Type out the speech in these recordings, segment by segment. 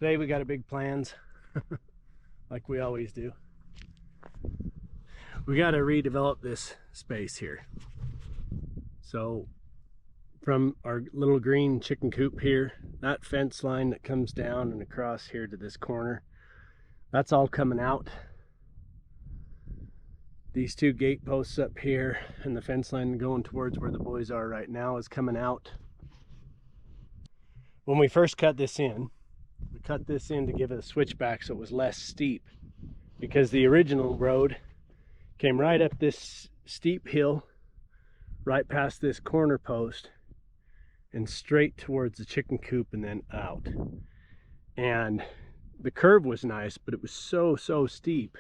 Today we got big plans, like we always do. We got to redevelop this space here. So from our little green chicken coop here, that fence line that comes down and across here to this corner, that's all coming out. These two gate posts up here and the fence line going towards where the boys are right now is coming out. When we first cut this in, we cut this in to give it a switchback so it was less steep, because the original road came right up this steep hill, right past this corner post, and straight towards the chicken coop and then out. And the curve was nice, but it was so steep.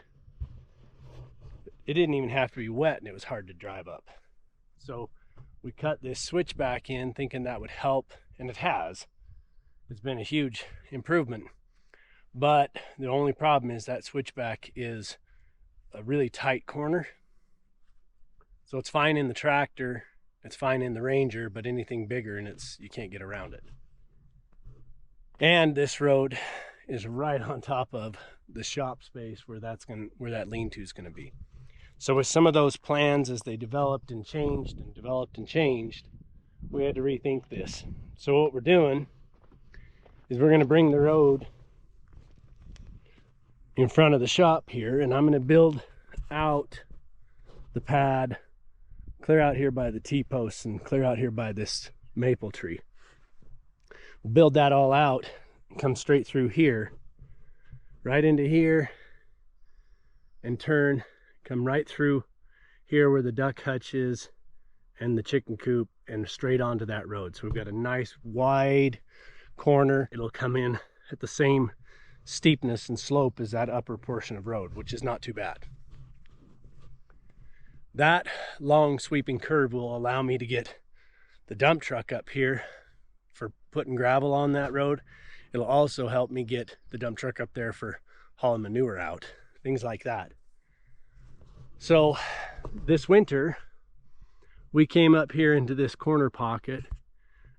It didn't even have to be wet and it was hard to drive up. So we cut this switchback in thinking that would help, and it has. It's been a huge improvement, but the only problem is that switchback is a really tight corner. So it's fine in the tractor, it's fine in the Ranger, but anything bigger and you can't get around it. And this road is right on top of the shop space where that lean-to is going to be. So with some of those plans, as they developed and changed and developed and changed, we had to rethink this. So what we're doing is we're going to bring the road in front of the shop here, and I'm going to build out the pad, clear out here by the T-posts and clear out here by this maple tree. We'll build that all out, come straight through here, right into here, and come right through here where the duck hutch is and the chicken coop, and straight onto that road. So we've got a nice wide corner. It'll come in at the same steepness and slope as that upper portion of road, which is not too bad. That long sweeping curve will allow me to get the dump truck up here for putting gravel on that road. It'll also help me get the dump truck up there for hauling manure out, things like that. So this winter we came up here into this corner pocket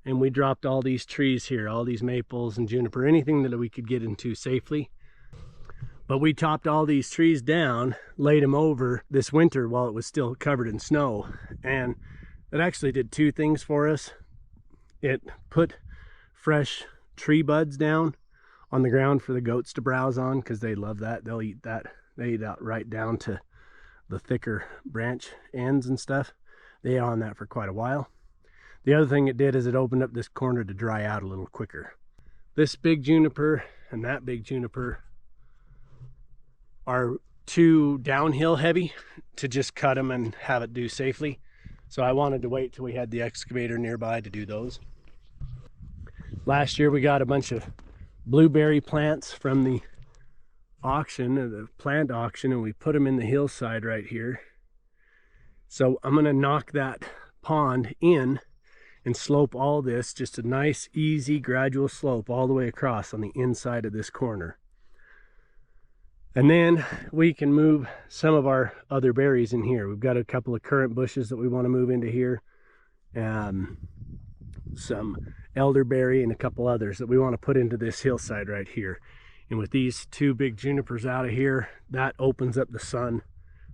and we dropped all these trees here, all these maples and juniper, anything that we could get into safely. But we chopped all these trees down, laid them over this winter while it was still covered in snow. And it actually did two things for us. It put fresh tree buds down on the ground for the goats to browse on, because they love that. They'll eat that. They eat out right down to the thicker branch ends and stuff. They ate on that for quite a while. The other thing it did is it opened up this corner to dry out a little quicker. This big juniper and that big juniper are too downhill heavy to just cut them and have it do safely. So I wanted to wait till we had the excavator nearby to do those. Last year we got a bunch of blueberry plants from the auction, the plant auction, and we put them in the hillside right here. So I'm going to knock that pond in and slope all this, just a nice, easy, gradual slope all the way across on the inside of this corner. And then we can move some of our other berries in here. We've got a couple of currant bushes that we want to move into here, some elderberry and a couple others that we want to put into this hillside right here. And with these two big junipers out of here, that opens up the sun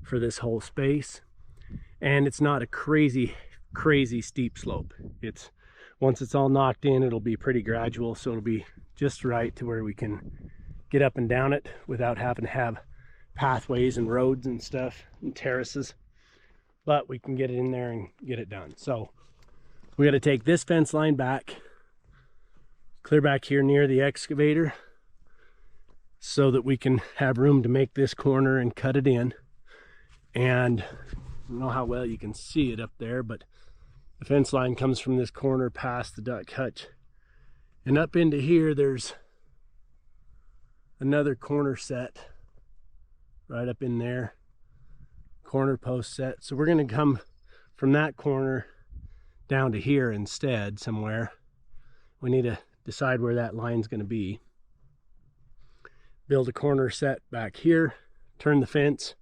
for this whole space. And it's not a crazy steep slope. Once it's all knocked in, it'll be pretty gradual, so it'll be just right to where we can get up and down it without having to have pathways and roads and stuff and terraces. But we can get it in there and get it done. So we got to take this fence line back, clear back here near the excavator, so that we can have room to make this corner and cut it in. And I don't know how well you can see it up there, but the fence line comes from this corner past the duck hutch, and up into here there's another corner set right up in there, corner post set. So we're going to come from that corner down to here instead somewhere. We need to decide where that line's going to be. Build a corner set back here, turn the fence,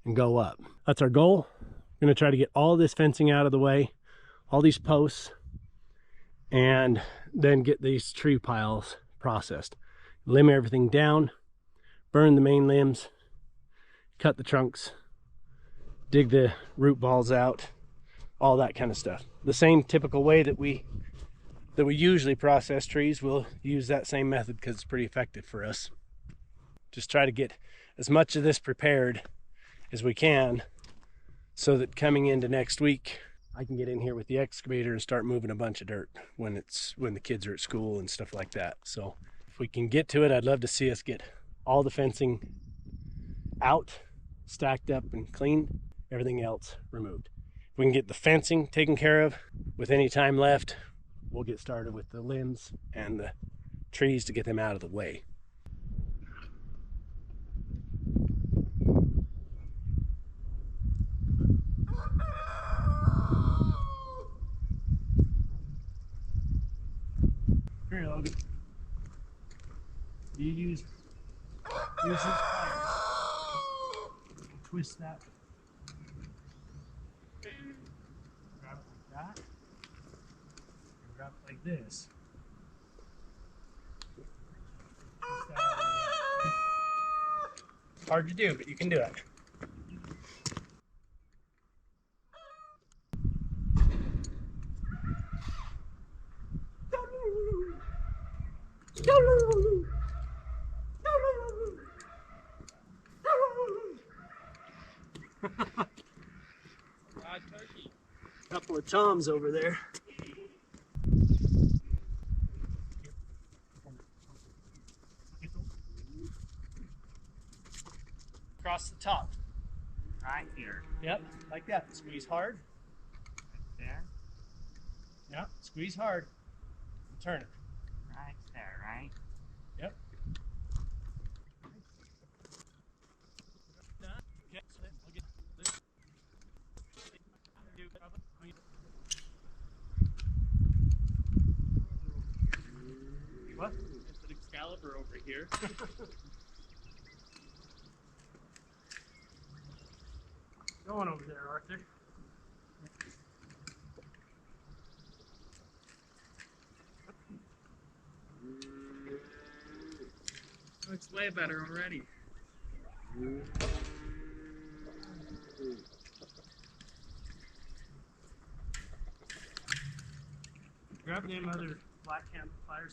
and go up. That's our goal. I'm going to try to get all this fencing out of the way, all these posts, and then get these tree piles processed. limb everything down, burn the main limbs, cut the trunks, dig the root balls out, all that kind of stuff. The same typical way that we usually process trees, we'll use that same method because it's pretty effective for us. Just try to get as much of this prepared as we can so that coming into next week, I can get in here with the excavator and start moving a bunch of dirt when the kids are at school and stuff like that. So if we can get to it, I'd love to see us get all the fencing out, stacked up and clean, everything else removed. If we can get the fencing taken care of with any time left, we'll get started with the limbs and the trees to get them out of the way. Here, Logan. You use these pliers. Twist that. Grab it like that. And grab it like this. Twist that all the way up. Hard to do, but you can do it. Turkey. Couple of toms over there. Across the top. Right here. Yep, like that. Squeeze hard. Right there. Yep, squeeze hard. And turn it. Right there, right? Yep. Okay, so then I'll get this. What? There's an Excalibur over here. Go on over there, Arthur. Looks way better already. Grab them other black cam pliers.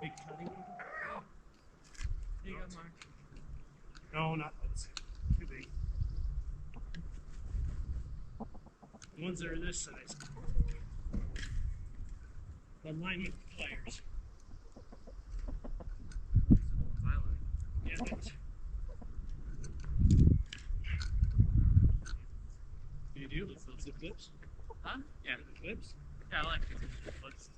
Big cutting. Here you go, Mark. No, not those. Too big. The ones that are this size. Alignment pliers. Yeah, those. You do? Is it clips? Huh? Yeah. Clips? Yeah, I like it. Let's.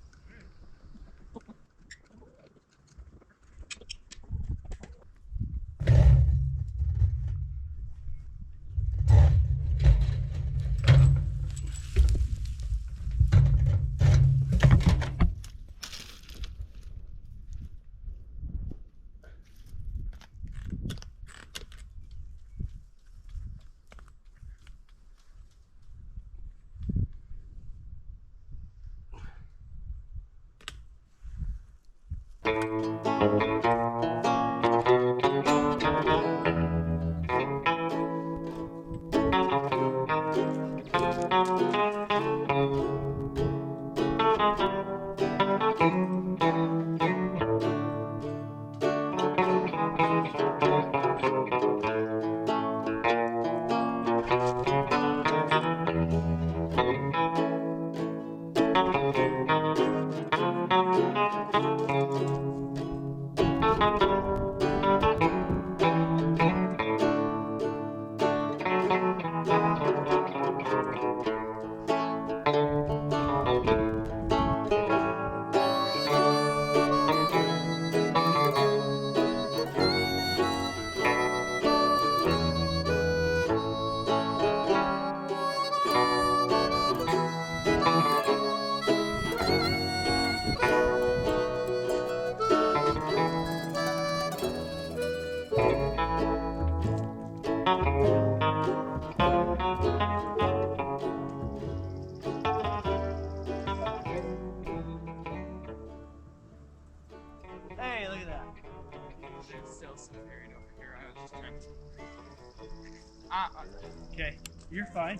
You're fine.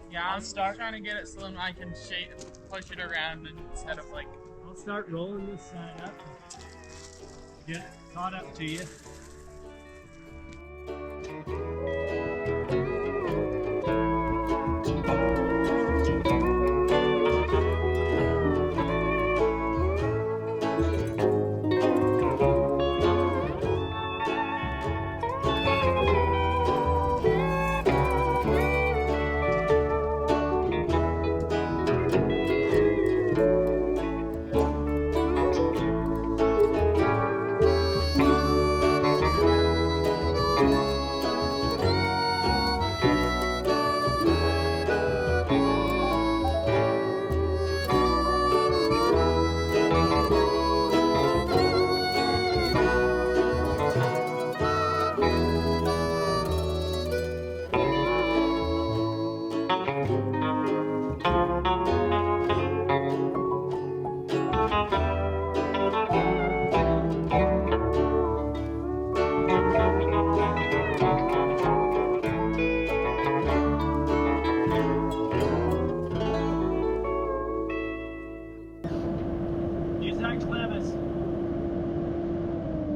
Yeah, I'm trying to get it so then I can push it around instead of like. I'll start rolling this side up. Get it caught up to you.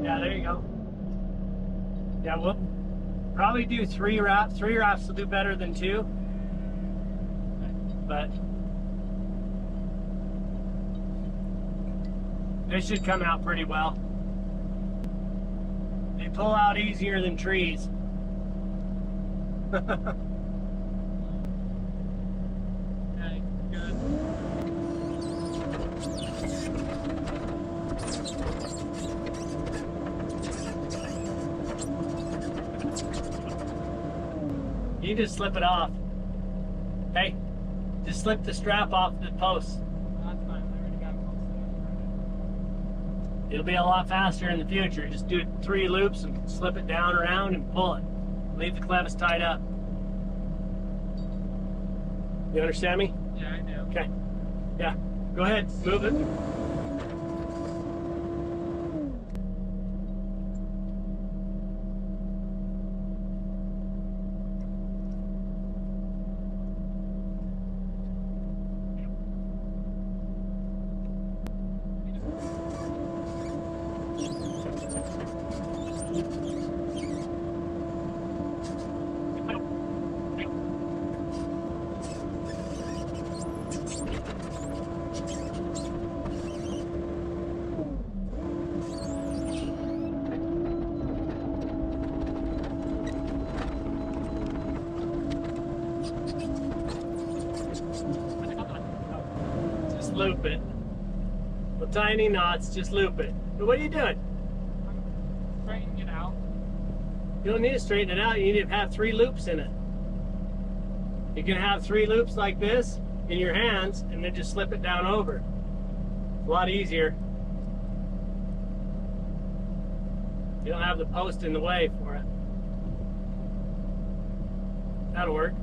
Yeah, there you go. Yeah, we'll probably do 3 wraps. 3 wraps will do better than 2. But they should come out pretty well. They pull out easier than trees. Okay, good. You just slip it off. Hey, just slip the strap off the post. That's fine. I already got it posted. It'll be a lot faster in the future. Just do 3 loops and slip it down around and pull it. Leave the clevis tied up. You understand me? Yeah, I do. Okay. Yeah. Go ahead. Move it. Loop it. With tiny knots, just loop it. But what are you doing? I'm straightening it out. You don't need to straighten it out. You need to have 3 loops in it. You can have 3 loops like this in your hands and then just slip it down over. It's a lot easier. You don't have the post in the way for it. That'll work.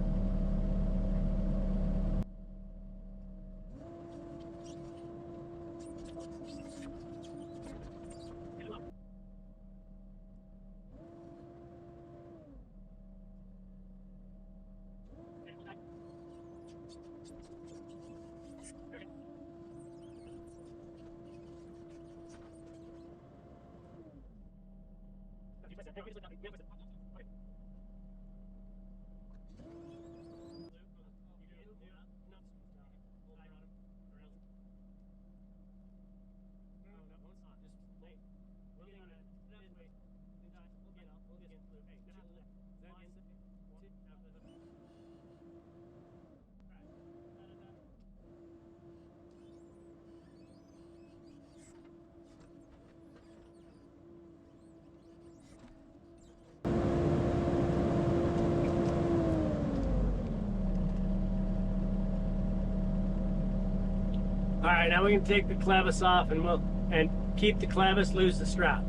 All right, now we can take the clevis off and keep the clevis, lose the strap.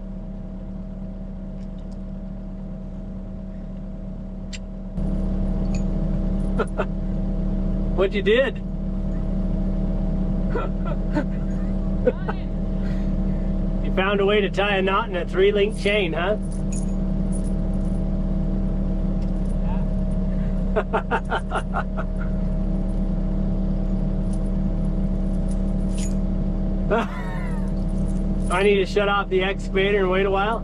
What you did? You found a way to tie a knot in a 3-link chain, huh? I need to shut off the excavator and wait a while?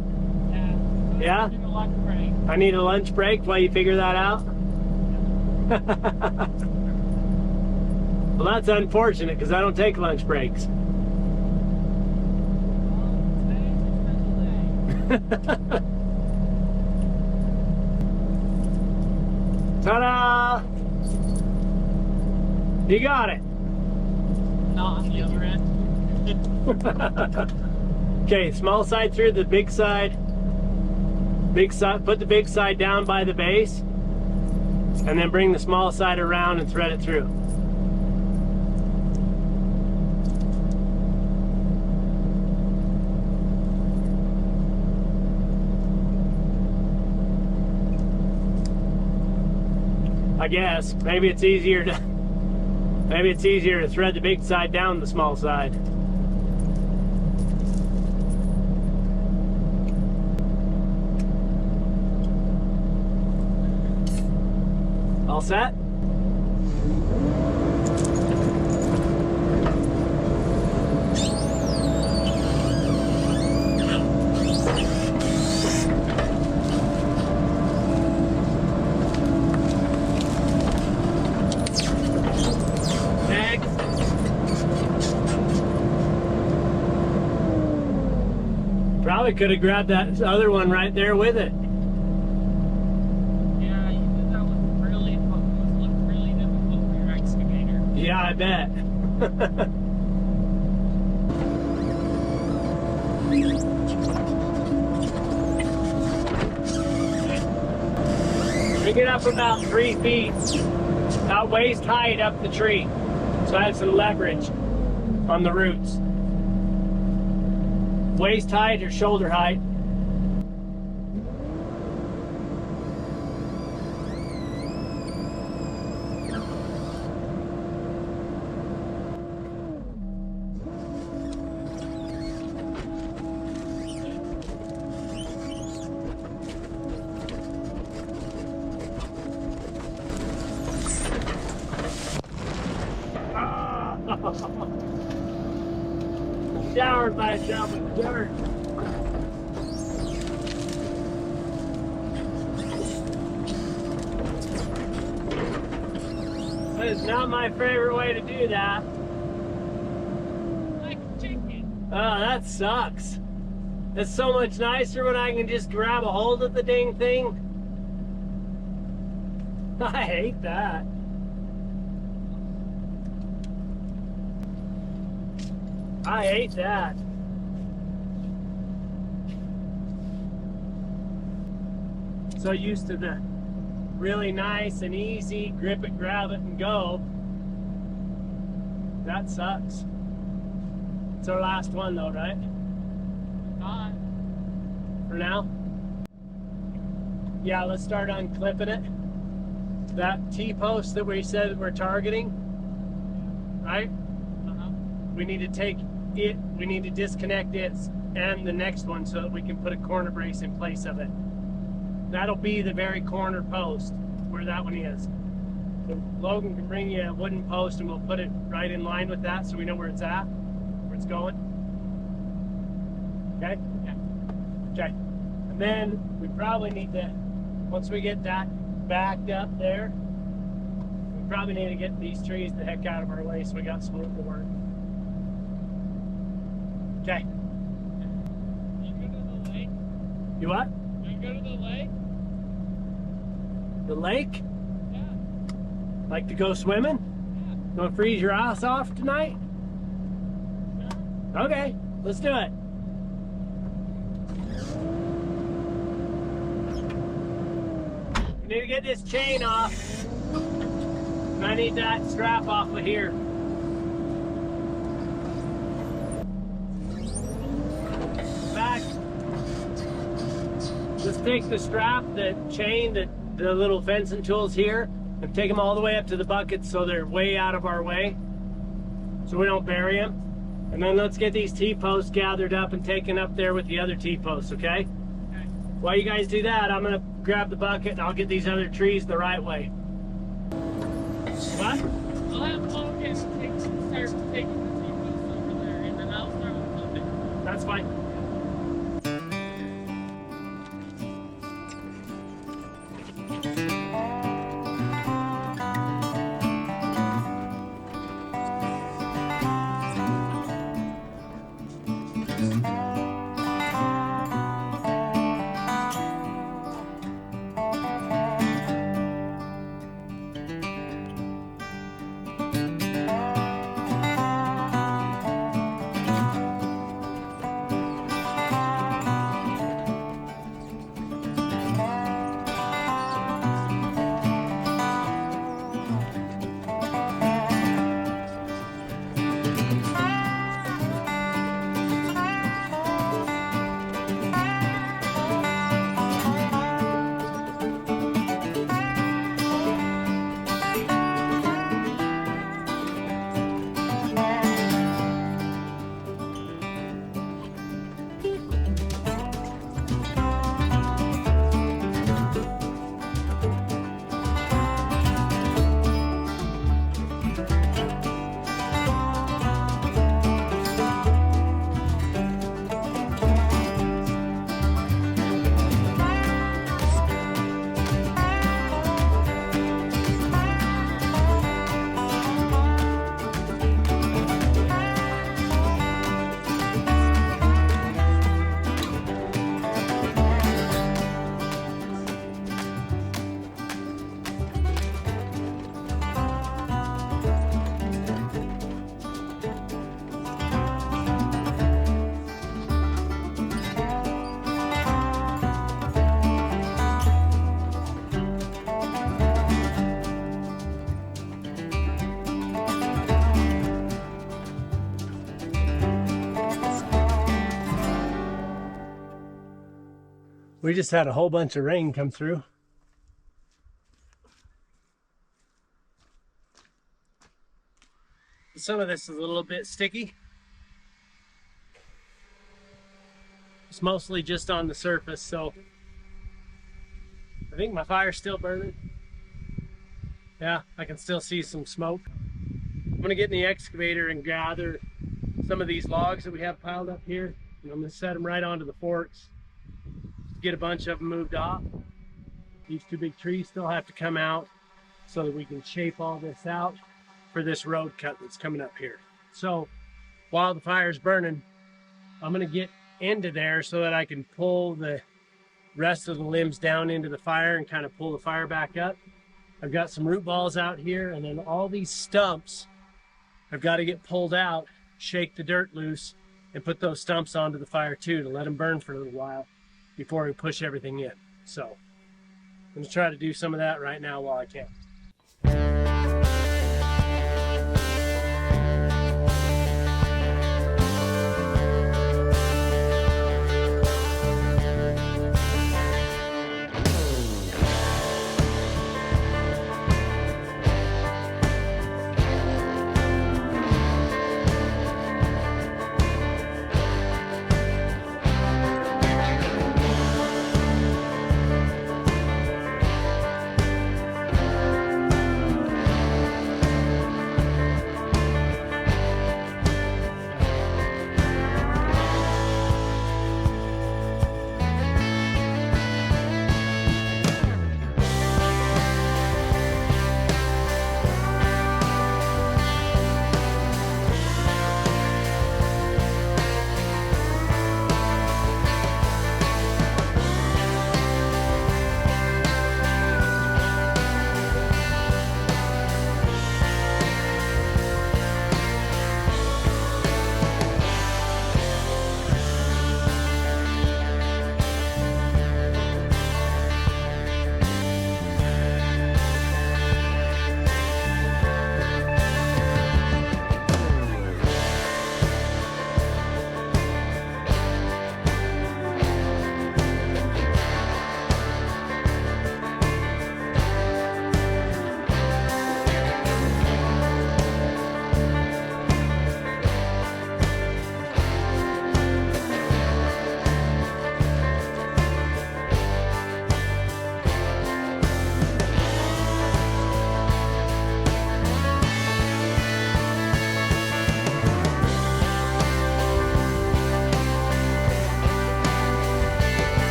Yeah? Yeah? Need a lunch break. I need a lunch break while you figure that out? Well, that's unfortunate because I don't take lunch breaks. Well, today's a special day. Ta-da! You got it. Not on the other end. Okay, small side through the big side. Big side, put the big side down by the base, and then bring the small side around and thread it through. I guess maybe it's easier to thread the big side down the small side. All set? Probably could have grabbed that other one right there with it. Yeah, you did that one really, it looked really difficult for your excavator. Yeah, I bet. Bring it up about 3 feet, about waist height up the tree, so I have some leverage on the roots. Waist height or shoulder height. Showered myself with dirt. That is not my favorite way to do that. Like a chicken. Oh, that sucks. It's so much nicer when I can just grab a hold of the dang thing. I hate that. I hate that. So used to the really nice and easy, grip it, grab it, and go. That sucks. It's our last one though, right? Not. For now? Yeah, let's start unclipping it. That T-post that we said we're targeting, right? We need to take it, we need to disconnect it and the next one so that we can put a corner brace in place of it. That'll be the very corner post where that one is. So Logan can bring you a wooden post and we'll put it right in line with that so we know where it's at, where it's going. Okay? Yeah. Okay. And then we probably need to, once we get that backed up there, we probably need to get these trees the heck out of our way so we got some room to work. Okay. You go to the lake? You what? You go to the lake? The lake? Yeah. Like to go swimming? Yeah. You want to freeze your ass off tonight? Sure. Okay, let's do it. We need to get this chain off. And I need that strap off of here. Back. Let's take the strap, the chain, the little fencing tools here, and take them all the way up to the buckets so they're way out of our way, so we don't bury them. And then let's get these T-posts gathered up and taken up there with the other T-posts, okay? Okay. While you guys do that, I'm gonna grab the bucket and I'll get these other trees the right way. What? I'll have Logan start taking the sequence over there, and then I'll start with something. That's fine. We just had a whole bunch of rain come through. Some of this is a little bit sticky. It's mostly just on the surface, so I think my fire's still burning. Yeah, I can still see some smoke. I'm gonna get in the excavator and gather some of these logs that we have piled up here, and I'm gonna set them right onto the forks. Get a bunch of them moved off. These two big trees still have to come out so that we can shape all this out for this road cut that's coming up here. So while the fire's burning, I'm gonna get into there so that I can pull the rest of the limbs down into the fire and kind of pull the fire back up. I've got some root balls out here, and then all these stumps I've got to get pulled out, shake the dirt loose, and put those stumps onto the fire too to let them burn for a little while before we push everything in. So I'm going to try to do some of that right now while I can.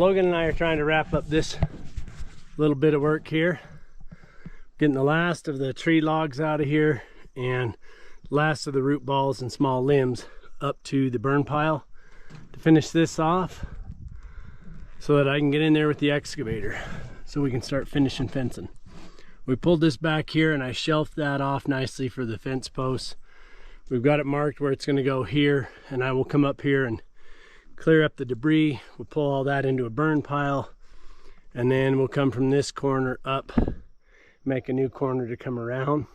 Logan and I are trying to wrap up this little bit of work here. Getting the last of the tree logs out of here and last of the root balls and small limbs up to the burn pile to finish this off so that I can get in there with the excavator so we can start finishing fencing. We pulled this back here and I shelved that off nicely for the fence posts. We've got it marked where it's going to go here, and I will come up here and clear up the debris. We'll pull all that into a burn pile, and then we'll come from this corner up, make a new corner to come around.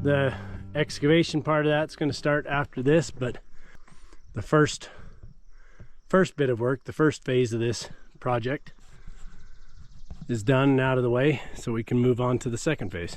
The excavation part of that's going to start after this, but the first bit of work, the first phase of this project is done and out of the way, so we can move on to the second phase.